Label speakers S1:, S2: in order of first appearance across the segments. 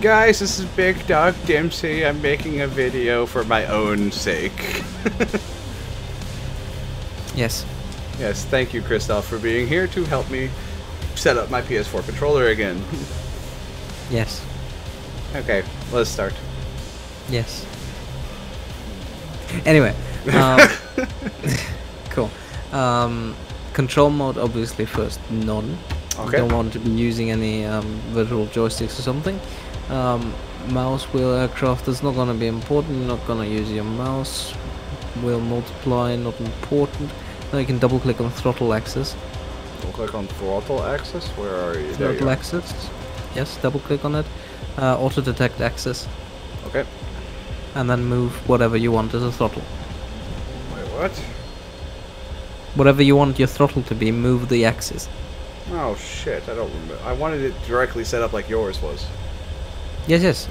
S1: Guys, this is Big Dog Dempsey. I'm making a video for my own sake.
S2: Yes.
S1: Yes, thank you, Christoph, for being here to help me set up my PS4 controller again.
S2: Yes.
S1: Okay, let's start.
S2: Yes. Anyway, cool. Control mode, obviously, first none.
S1: Okay.
S2: Don't want to be using any virtual joysticks or something. Mouse wheel aircraft is not gonna be important. You're not gonna use your mouse wheel multiply, not important. Now you can double click on throttle axis.
S1: Double click on throttle axis. Where are you?
S2: Throttle axis. Yes, double click on it. Auto detect axis.
S1: Okay.
S2: And then move whatever you want as a throttle.
S1: Wait, what?
S2: Whatever you want your throttle to be, move the axis.
S1: Oh shit! I don't remember. I wanted it directly set up like yours was.
S2: Yes, yes.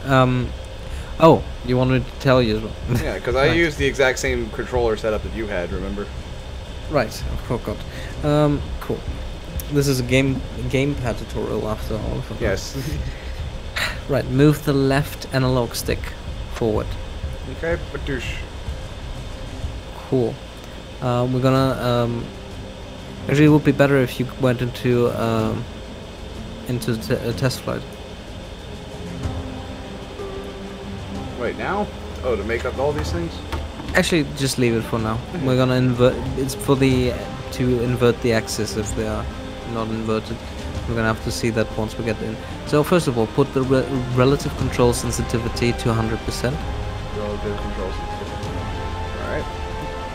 S2: Oh, you wanted to tell you as well.
S1: Yeah, because I
S2: Right.
S1: used the exact same controller setup that you had. Remember?
S2: Right. I forgot. Cool. This is a gamepad tutorial after all.
S1: Yes.
S2: Right. Move the left analog stick forward.
S1: Okay, badoosh.
S2: Cool. We're gonna. Actually, it would be better if you went into a test flight.
S1: Wait, now? Oh, to make up all these things?
S2: Actually, just leave it for now. We're gonna invert. It's for the to invert the axis if they are not inverted. We're gonna have to see that once we get in. So first of all, put the relative control sensitivity to 100%.
S1: Relative control sensitivity. Alright.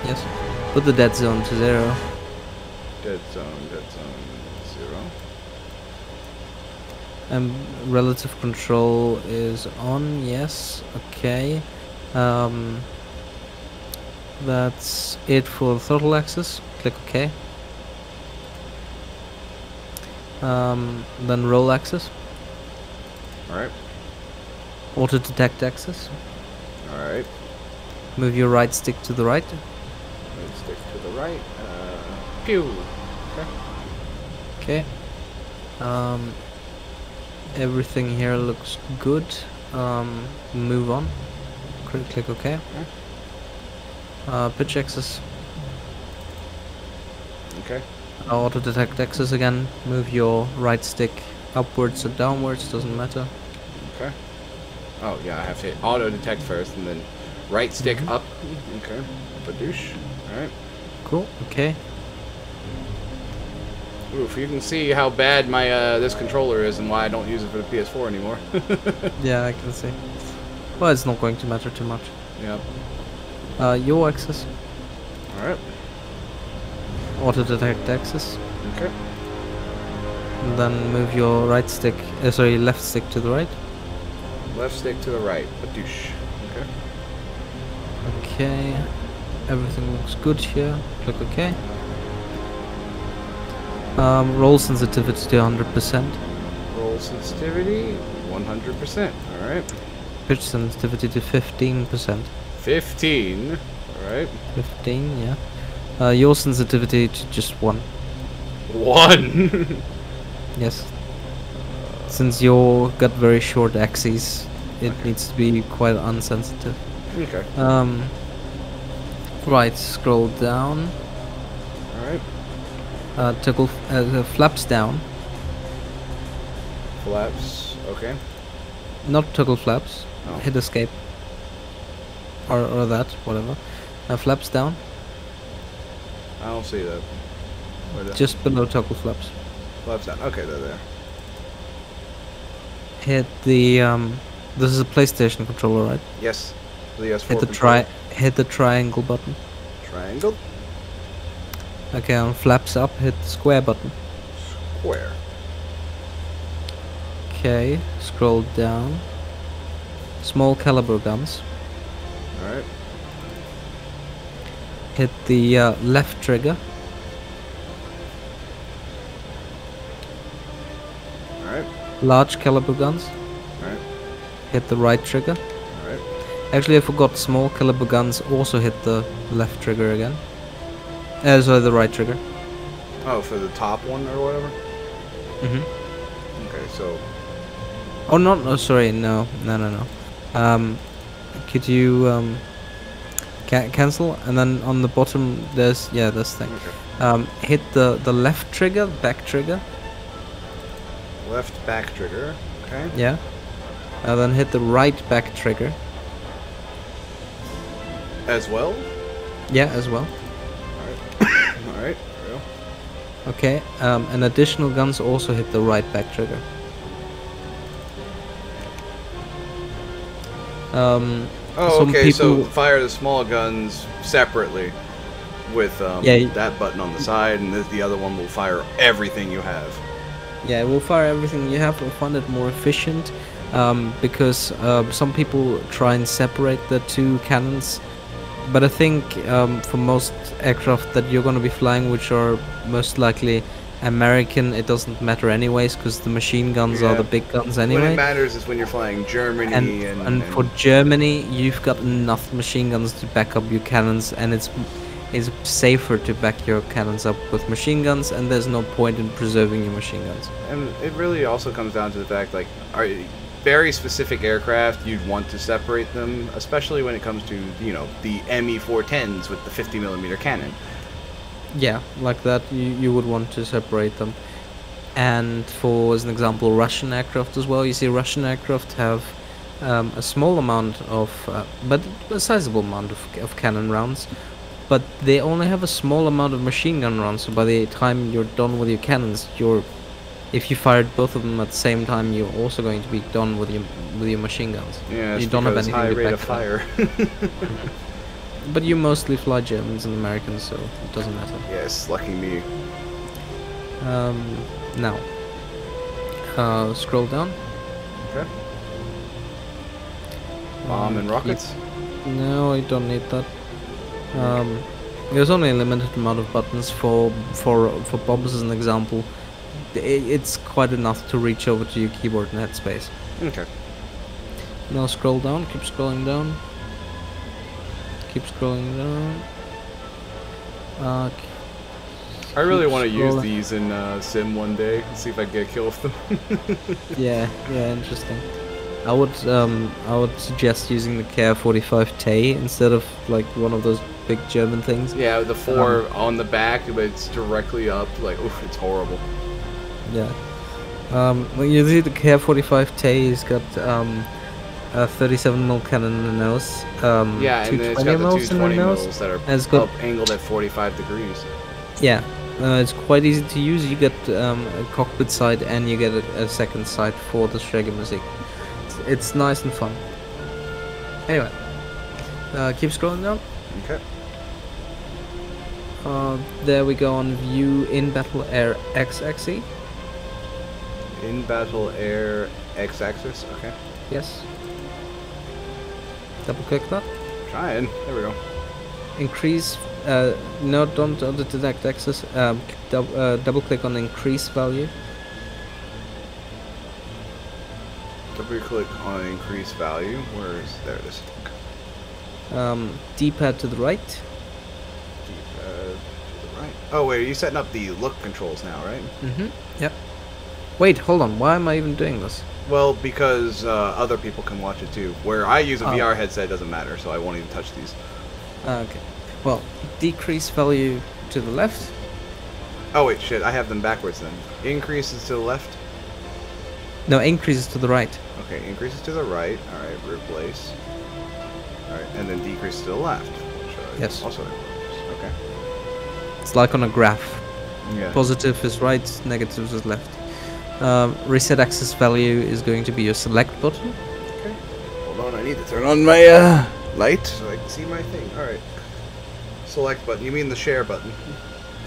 S2: Yes. Put the dead zone to 0.
S1: Dead zone 0.
S2: And relative control is on. Yes. Okay. That's it for throttle axis. Click OK. Then roll axis.
S1: Alright.
S2: Auto detect axis.
S1: Alright.
S2: Move your right stick to the right.
S1: Let's stick to the right. Pew! Okay.
S2: Okay. Everything here looks good. Move on. Click OK. Pitch axis.
S1: Okay.
S2: Auto detect axis again. Move your right stick upwards or downwards, doesn't matter.
S1: Okay. Oh, yeah, I have to hit auto detect first and then right stick up. Okay. Badoosh. Alright.
S2: Cool. Okay.
S1: Oof, you can see how bad my this controller is and why I don't use it for the PS4 anymore.
S2: Yeah, I can see. Well, it's not going to matter too much.
S1: Yep.
S2: Your axis.
S1: Alright.
S2: Auto detect axis.
S1: Okay.
S2: And then move your right stick, sorry, left stick to the right.
S1: Left stick to the right. Badoosh. Okay.
S2: Okay. Everything looks good here. Click OK. Roll sensitivity to 100%.
S1: Roll sensitivity 100%. Alright.
S2: Pitch sensitivity to 15%.
S1: 15. Alright.
S2: 15, yeah. Your sensitivity to just 1.
S1: 1.
S2: Yes. Since you got very short axes, it needs to be quite unsensitive.
S1: Okay.
S2: Right, scroll down.
S1: Alright.
S2: Toggle flaps down.
S1: Flaps. Okay.
S2: Not toggle flaps.
S1: Oh.
S2: Hit escape. Or that, whatever. Flaps down.
S1: I don't see that. Where the
S2: Just below toggle flaps.
S1: flaps down. Okay, they're there.
S2: Hit the this is a PlayStation controller, right?
S1: Yes. The S4
S2: Hit the
S1: controller.
S2: hit the triangle button.
S1: Triangle.
S2: Okay, on flaps up, hit the square button.
S1: Square.
S2: Okay, scroll down. Small caliber guns.
S1: Alright.
S2: Hit the left trigger.
S1: Alright.
S2: Large caliber guns.
S1: Alright.
S2: Hit the right trigger.
S1: Alright.
S2: Actually, I forgot small caliber guns also hit the left trigger again. Sorry, the right trigger.
S1: Oh, for the top one or whatever?
S2: Mm-hmm.
S1: Okay, so
S2: Oh, not. Oh, sorry. No. Could you cancel? And then on the bottom, there's this thing.
S1: Okay.
S2: Hit the left trigger, back trigger.
S1: Left back trigger. Okay.
S2: Yeah. And then hit the right back trigger.
S1: As well.
S2: Yeah, as well.
S1: All right. All right. There we go.
S2: Okay. And additional guns also hit the right back trigger.
S1: Oh,
S2: some
S1: okay. So
S2: people-
S1: fire the small guns separately with
S2: Yeah,
S1: that button on the side, and the other one will fire everything you have.
S2: Yeah, it will fire everything you have. We'll find it more efficient because some people try and separate the two cannons. But I think for most aircraft that you're going to be flying, which are most likely American, it doesn't matter anyways because the machine guns are
S1: Yeah.
S2: the big guns
S1: When
S2: anyway.
S1: it matters is when you're flying Germany
S2: And for Germany, you've got enough machine guns to back up your cannons, and it's safer to back your cannons up with machine guns, and there's no point in preserving your machine guns.
S1: And it really also comes down to the fact, like, very specific aircraft, you'd want to separate them, especially when it comes to, you know, the ME-410s with the 50mm cannon.
S2: Yeah, like that, you would want to separate them. And for, as an example, Russian aircraft as well. You see, Russian aircraft have a small amount of, but a sizable amount of cannon rounds. But they only have a small amount of machine gun rounds. So by the time you're done with your cannons, if you fired both of them at the same time, you're also going to be done with your machine guns.
S1: Yeah,
S2: you don't have
S1: because
S2: anything
S1: high
S2: to
S1: rate
S2: back
S1: of
S2: them.
S1: fire.
S2: But you mostly fly Germans and Americans, so it doesn't matter.
S1: Yes, lucky me.
S2: Now, scroll down.
S1: Okay. Bomb and rockets.
S2: No, you don't need that. There's only a limited amount of buttons for bombs, as an example. It's quite enough to reach over to your keyboard and headspace.
S1: Okay.
S2: Now scroll down. Keep scrolling down. Keep scrolling down.
S1: I really want to use
S2: scrolling.
S1: these in Sim one day and see if I can get a kill with them.
S2: Yeah, interesting. I would suggest using the KR-45 Tay instead of like one of those big German things.
S1: Yeah, the 4 on the back, but it's directly up. Like, oof, it's horrible.
S2: Yeah. Well, you see the KR-45 Tay has got a 37mm cannon in the nose.
S1: Yeah, and then it's got the
S2: 220mm in the
S1: 220
S2: nose.
S1: mils that are
S2: It's got-
S1: up angled at 45 degrees.
S2: Yeah, it's quite easy to use. You get a cockpit sight and you get a second sight for the Schräge It's nice and fun. Anyway, keep scrolling down.
S1: Okay.
S2: There we go on view in battle air X-axis.
S1: In battle air x-axis. Okay.
S2: Yes. Double click that.
S1: Trying. There we go.
S2: Increase. No, don't detect axis. Double click on increase value.
S1: Double click on increase value. Where is there? It is.
S2: D-pad to the right.
S1: To the right. Oh wait, are you setting up the look controls now, right?
S2: Mm-hmm. Yep. Wait, hold on. Why am I even doing this?
S1: Well, because other people can watch it too. Where I use a
S2: Oh.
S1: VR headset, it doesn't matter, so I won't even touch these.
S2: Okay. Well, decrease value to the left.
S1: Oh wait, shit, I have them backwards then. Increases to the left.
S2: No, increases to the right.
S1: Okay, increases to the right. Alright, replace. Alright, and then decreases to the left. Which,
S2: Yes.
S1: Also replace. Okay.
S2: It's like on a graph.
S1: Yeah.
S2: Positive is right, negative is left. Reset axis value is going to be your select button.
S1: Okay. Hold on, I need to turn on my light so I can see my thing. Alright. Select button. You mean the share button?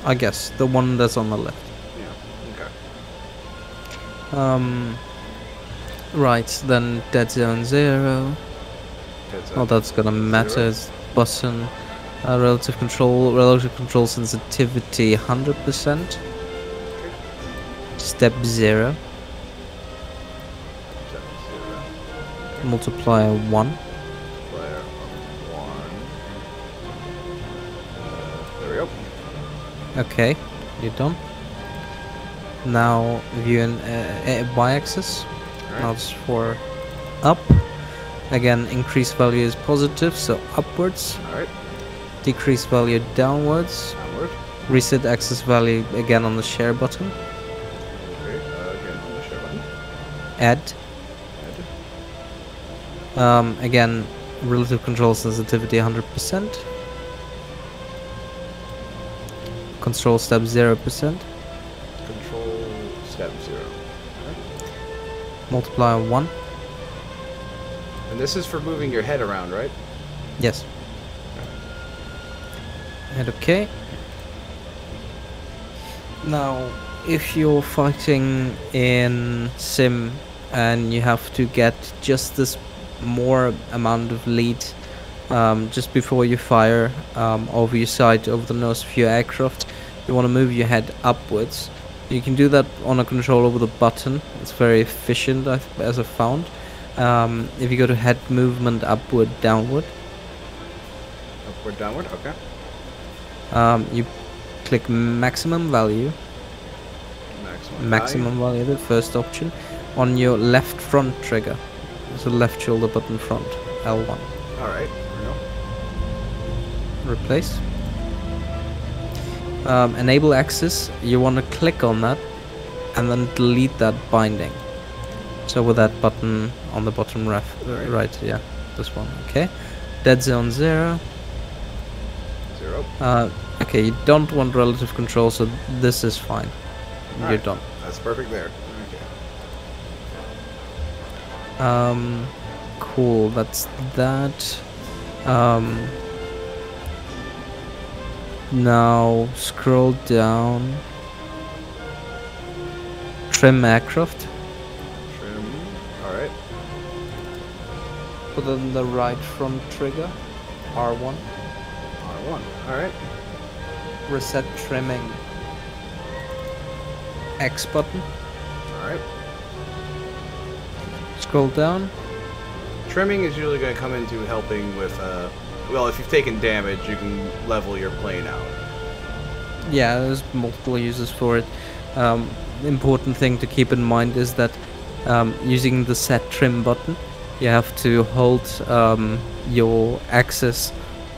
S2: I guess the one that's on the left.
S1: Yeah. Okay.
S2: Right, then dead zone 0.
S1: Heads
S2: Well,
S1: up.
S2: that's gonna matter.
S1: 0.
S2: It's button. Relative control sensitivity 100%. Step 0.
S1: Step 0.
S2: Multiplier 1.
S1: Player of 1. There we go.
S2: Okay, you're done. Now view in y-axis. Now it's for up. Again, increase value is positive, so upwards.
S1: Alright.
S2: Decrease value downwards.
S1: Downward.
S2: Reset access value again on the share button.
S1: Okay, again on the share button.
S2: Add. Again, relative control sensitivity 100%. Control step 0%.
S1: Control step 0. Okay.
S2: Multiplier 1.
S1: And this is for moving your head around, right?
S2: Yes. And okay. Now, if you're fighting in sim and you have to get just this more amount of lead just before you fire over your sight, over the nose of your aircraft, you want to move your head upwards. You can do that on a control over the button. It's very efficient, as I've found. If you go to head movement upward, downward.
S1: Upward, downward, okay.
S2: You click maximum value. Maximum value, the first option. On your left front trigger. There's a left shoulder button front. L1.
S1: Alright.
S2: Replace. Enable access. You want to click on that and then delete that binding. So with that button on the bottom right, yeah, this one. Okay. Dead zone 0.
S1: 0.
S2: Okay, you don't want relative control, so this is fine. You're done.
S1: That's perfect there. Okay.
S2: Cool. That's that. Now scroll down. Trim aircraft.
S1: Trim. Alright.
S2: Put on the right front trigger. R1.
S1: R1. Alright.
S2: Reset trimming. X button.
S1: Alright.
S2: Scroll down.
S1: Trimming is usually going to come into helping with, well, if you've taken damage, you can level your plane out.
S2: Yeah, there's multiple uses for it. Important thing to keep in mind is that using the set trim button, you have to hold your axis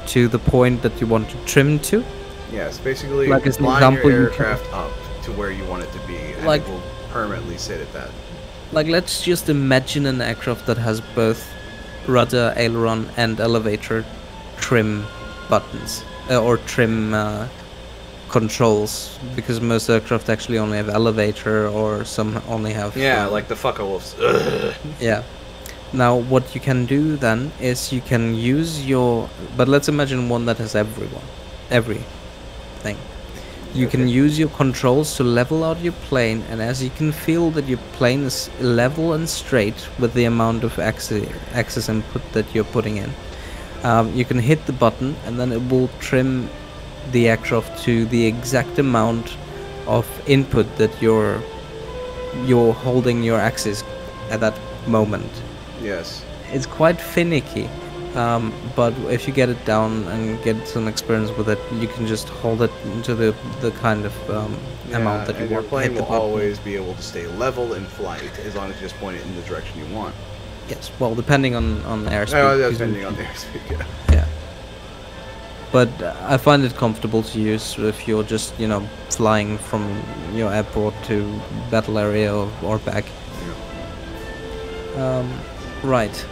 S2: to the point that you want to trim to.
S1: Yes, basically
S2: like as an
S1: line
S2: example,
S1: your aircraft up to where you want it to be, and
S2: like,
S1: it will permanently sit at that.
S2: Like, let's just imagine an aircraft that has both rudder, aileron, and elevator trim buttons, or trim controls, because most aircraft actually only have elevator, or some only have...
S1: Yeah, like the Fucka-Wolves.
S2: Yeah. Now, what you can do then is you can use your... But let's imagine one that has everything. You can use your controls to level out your plane, and as you can feel that your plane is level and straight with the amount of axis input that you're putting in, you can hit the button and then it will trim the aircraft to the exact amount of input that you're holding your axis at that moment.
S1: Yes.
S2: It's quite finicky. But if you get it down and get some experience with it, you can just hold it to the kind of amount that you want.
S1: Your plane will always be able to stay level in flight as long as you just point it in the direction you want.
S2: Yes, well, depending on the airspeed.
S1: Oh, depending on the airspeed, yeah.
S2: Yeah. But I find it comfortable to use if you're just, flying from your airport to battle area or back. Yeah. Right.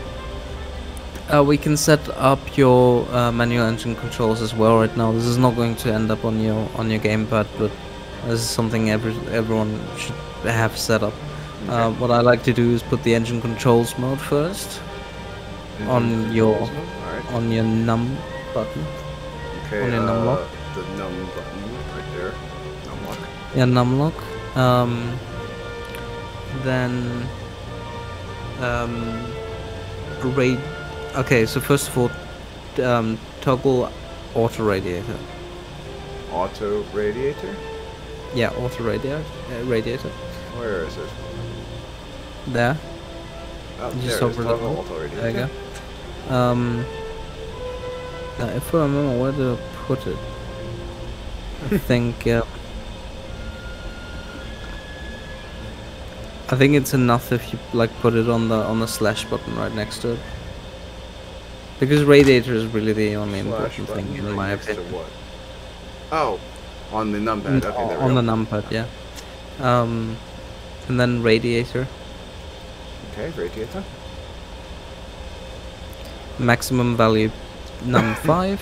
S2: We can set up your manual engine controls as well right now. This is not going to end up on your gamepad, but this is something everyone should have set up. Okay. What I like to do is put the engine controls mode first on your num button.
S1: Okay.
S2: On your num lock.
S1: The num button right there. Num lock.
S2: Yeah, num lock. Then Okay, so first of all, toggle auto radiator.
S1: Auto radiator?
S2: Yeah, auto radiator.
S1: Where is it?
S2: There.
S1: Oh,
S2: just
S1: there
S2: over
S1: it is. Toggle auto radiator.
S2: There you go. If I remember where to put it, I think. I think it's enough if you like put it on the slash button right next to it. Because radiator is really the only important thing in my opinion.
S1: What? Oh, on the numpad. Okay, there we
S2: on
S1: go.
S2: the numpad, yeah. And then radiator.
S1: Okay, radiator.
S2: Maximum value num 5.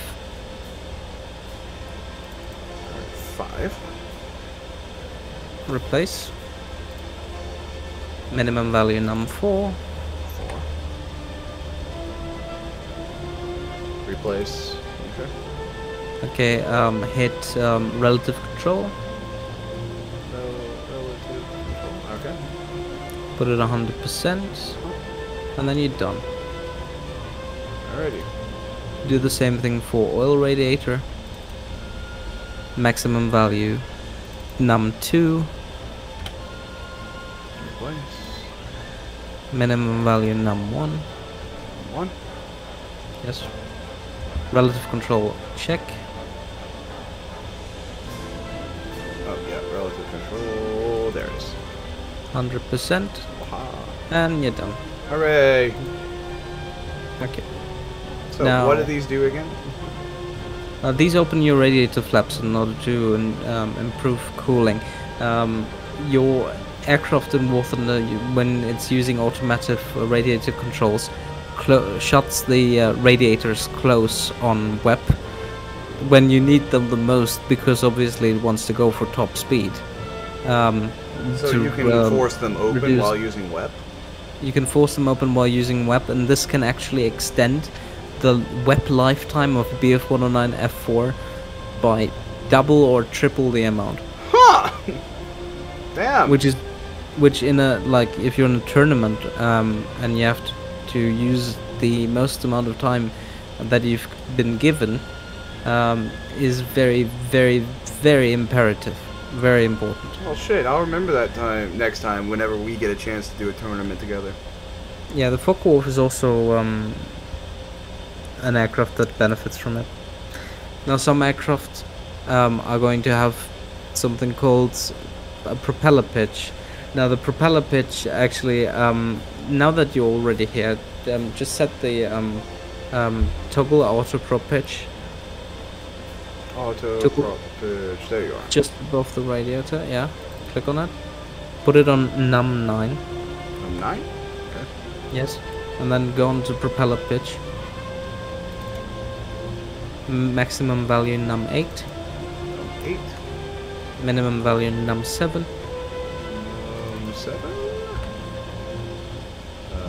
S1: 5.
S2: Replace. Minimum value num 4.
S1: 4. Replace. Okay.
S2: Okay, hit relative control.
S1: Relative control. Okay.
S2: Put it 100%. And then you're done.
S1: Alrighty.
S2: Do the same thing for oil radiator. Maximum value num 2.
S1: Replace.
S2: Minimum value num 1.
S1: 1.
S2: Yes. Relative control check.
S1: Oh yeah, relative control. There it is.
S2: 100%.
S1: Aha.
S2: And you're done.
S1: Hooray!
S2: Okay.
S1: So
S2: Now,
S1: what do these do again?
S2: these open your radiator flaps in order to improve cooling. Your aircraft in Warthunder, when it's using automatic radiator controls, shuts the radiators close on web when you need them the most, because obviously it wants to go for top speed.
S1: So you can force them open while using web?
S2: You can force them open while using web, and this can actually extend the web lifetime of BF-109 F4 by double or triple the amount.
S1: Huh! Damn!
S2: Which in a, like, if you're in a tournament and you have to use the most amount of time that you've been given, is very, very, very imperative. Very important.
S1: Well, shit, I'll remember that time next time whenever we get a chance to do a tournament together.
S2: Yeah, the Focke-Wulf is also an aircraft that benefits from it. Now, some aircraft are going to have something called a propeller pitch. Now, the propeller pitch actually, now that you're already here, just set the toggle auto prop pitch.
S1: Auto prop pitch, there you are.
S2: Just above the radiator, yeah. Click on it. Put it on num 9.
S1: Num 9? Okay.
S2: Yes. And then go on to propeller pitch. Maximum value num 8.
S1: Num 8.
S2: Minimum value num 7.
S1: Num 7.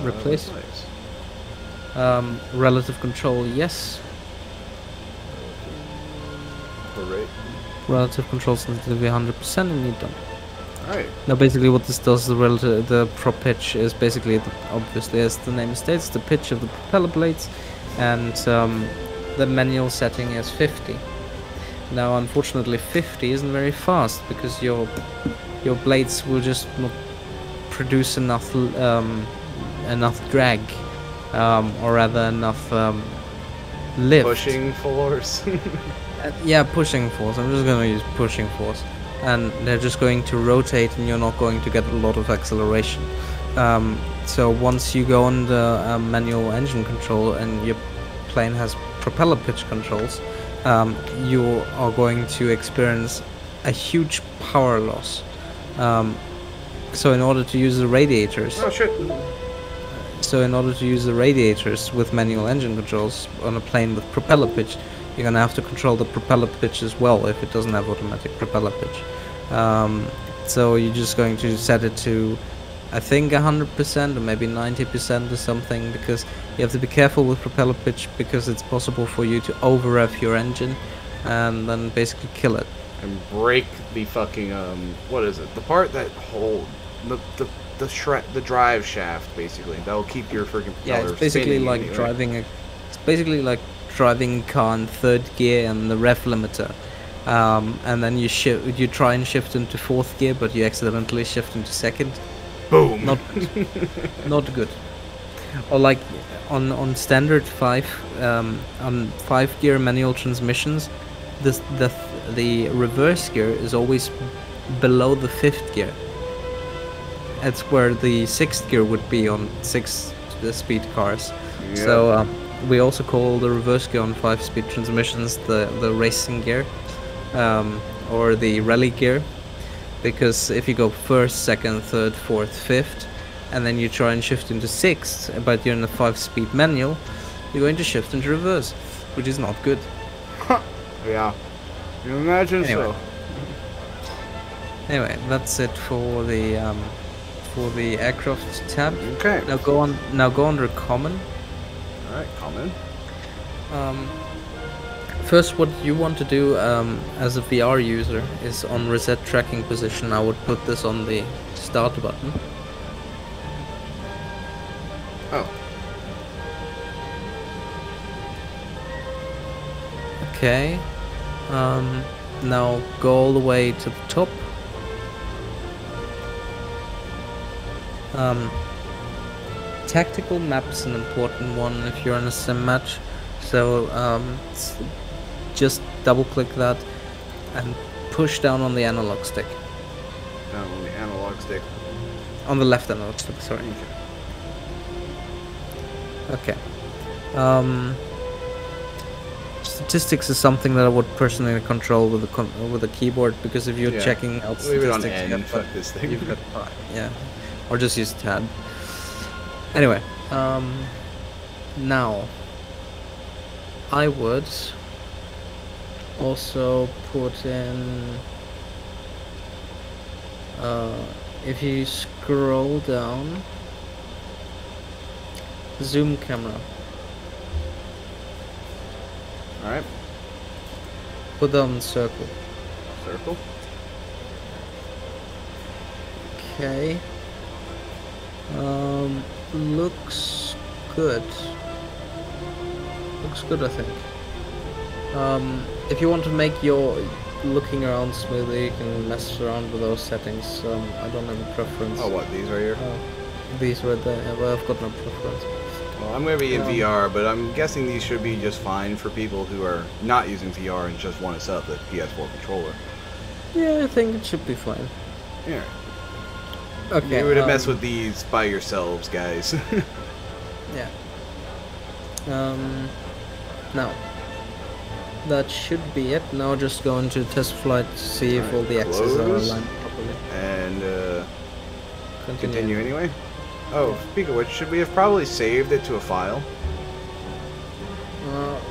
S2: Replace.
S1: Nice.
S2: Relative control, yes.
S1: Great.
S2: Relative control sensitivity 100%, and you're done.
S1: Alright.
S2: Now, basically, what this does, the prop pitch is basically, obviously, as the name states, the pitch of the propeller blades, and the manual setting is 50. Now, unfortunately, 50 isn't very fast because your blades will just not produce enough drag, or rather enough lift.
S1: Pushing force.
S2: Yeah, pushing force. I'm just gonna use pushing force, and they're just going to rotate, and you're not going to get a lot of acceleration. So once you go on the manual engine control and your plane has propeller pitch controls, you are going to experience a huge power loss. So in order to use the radiators,
S1: Oh shit.
S2: with manual engine controls on a plane with propeller pitch, you're gonna have to control the propeller pitch as well if it doesn't have automatic propeller pitch. So you're just going to set it to, I think, 100% or maybe 90% or something, because you have to be careful with propeller pitch, because it's possible for you to over-rev your engine and then basically kill it.
S1: And break the fucking what is it? The part that hold the drive shaft, basically. That'll keep your freaking propeller.
S2: Yeah, it's basically like
S1: anyway.
S2: driving a car in third gear and the rev limiter, and then you try and shift into fourth gear, but you accidentally shift into second.
S1: Boom.
S2: Not good. Not good. Or like on standard 5 on 5-gear manual transmissions, the reverse gear is always below the 5th gear. it's where the 6th gear would be on 6-speed cars.
S1: Yeah.
S2: So we also call the reverse gear on 5-speed transmissions the racing gear, or the rally gear, because if you go first, second, third, fourth, fifth, and then you try and shift into 6th, but you're in a 5-speed manual, you're going to shift into reverse, which is not good.
S1: Yeah. You imagine
S2: Anyway.
S1: so.
S2: Anyway, that's it for the aircraft tab.
S1: Okay.
S2: Now go under common.
S1: Alright, common.
S2: First, what you want to do as a VR user is on reset tracking position. I would put this on the start button.
S1: Oh.
S2: Okay. Now go all the way to the top. Tactical map's an important one if you're in a sim match. So just double click that and push down on the analog stick.
S1: Down on the analog stick.
S2: On the left analog stick, sorry. Okay. Statistics is something that I would personally control with the keyboard, because if you're checking out
S1: leave it on
S2: statistics,
S1: N, fuck this thing.
S2: you've got yeah, or just use tab. Anyway, now I would also put in, if you scroll down, zoom camera.
S1: Alright.
S2: Put that on circle.
S1: Circle.
S2: Okay. Looks good. Looks good, I think. If you want to make your looking around smoother, you can mess around with those settings. I don't have a preference.
S1: Oh, what? These right here?
S2: These right there. Yeah, but I've got no preference.
S1: Well, I'm going to be in VR, but I'm guessing these should be just fine for people who are not using VR and just want to set up the PS4 controller.
S2: Yeah, I think it should be fine.
S1: Yeah.
S2: Okay.
S1: You would have messed with these by yourselves, guys.
S2: Yeah. Now, that should be it. Now just go into test flight to see if all the axes are
S1: close.
S2: aligned properly.
S1: And continue anyway. Oh, speaking of which, should we have probably saved it to a file?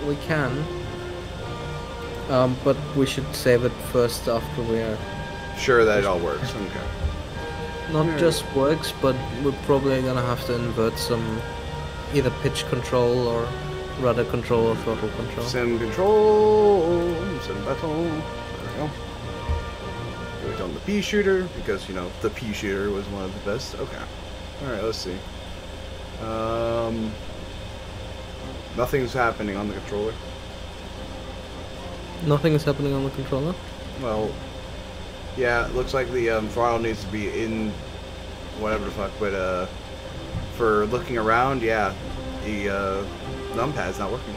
S2: We can. But we should save it first after we are...
S1: Sure that it all works. Okay.
S2: Not just works, but we're probably gonna have to invert some either pitch control or rudder control or throttle control.
S1: Sim control, sim battle. There we go. Do it on the pea shooter because you know the pea shooter was one of the best. Okay. All right. Let's see. Nothing's happening on the controller.
S2: Nothing is happening on the controller?
S1: Well, yeah, it looks like the throttle needs to be in whatever the fuck, but for looking around, yeah, the numpad's not working.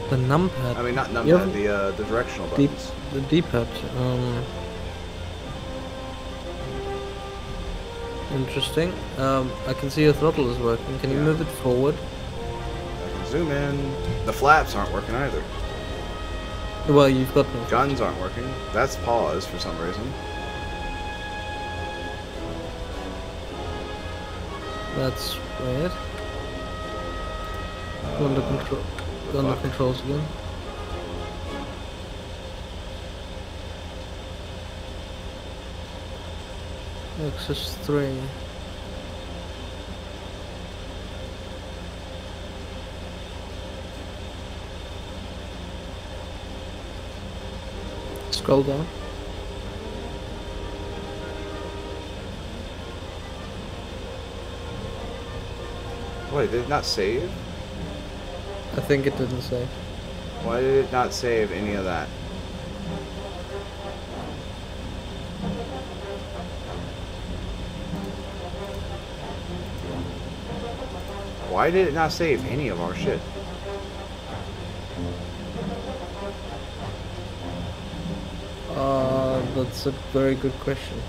S2: The numpad?
S1: I mean, not numpad, the directional buttons.
S2: The D-pad. Interesting. I can see your throttle is working. Can you move it forward?
S1: I can zoom in. The flaps aren't working either.
S2: Well, you've got no.
S1: Guns aren't working. That's pause for some reason.
S2: That's weird. Go under control. Go under controls again. Axis 3. Scroll down.
S1: Wait, did it not save?
S2: I think it didn't save.
S1: Why did it not save any of that? Why did it not save any of our shit?
S2: That's a very good question.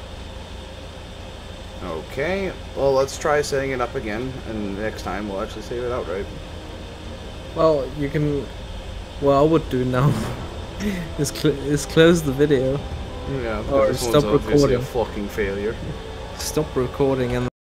S1: Okay, well, let's try setting it up again, and next time we'll actually save it outright.
S2: Well, you can. What I would do now is close the video.
S1: Yeah,
S2: Or
S1: this
S2: stop
S1: one's obviously
S2: recording.
S1: a fucking failure.
S2: Stop recording and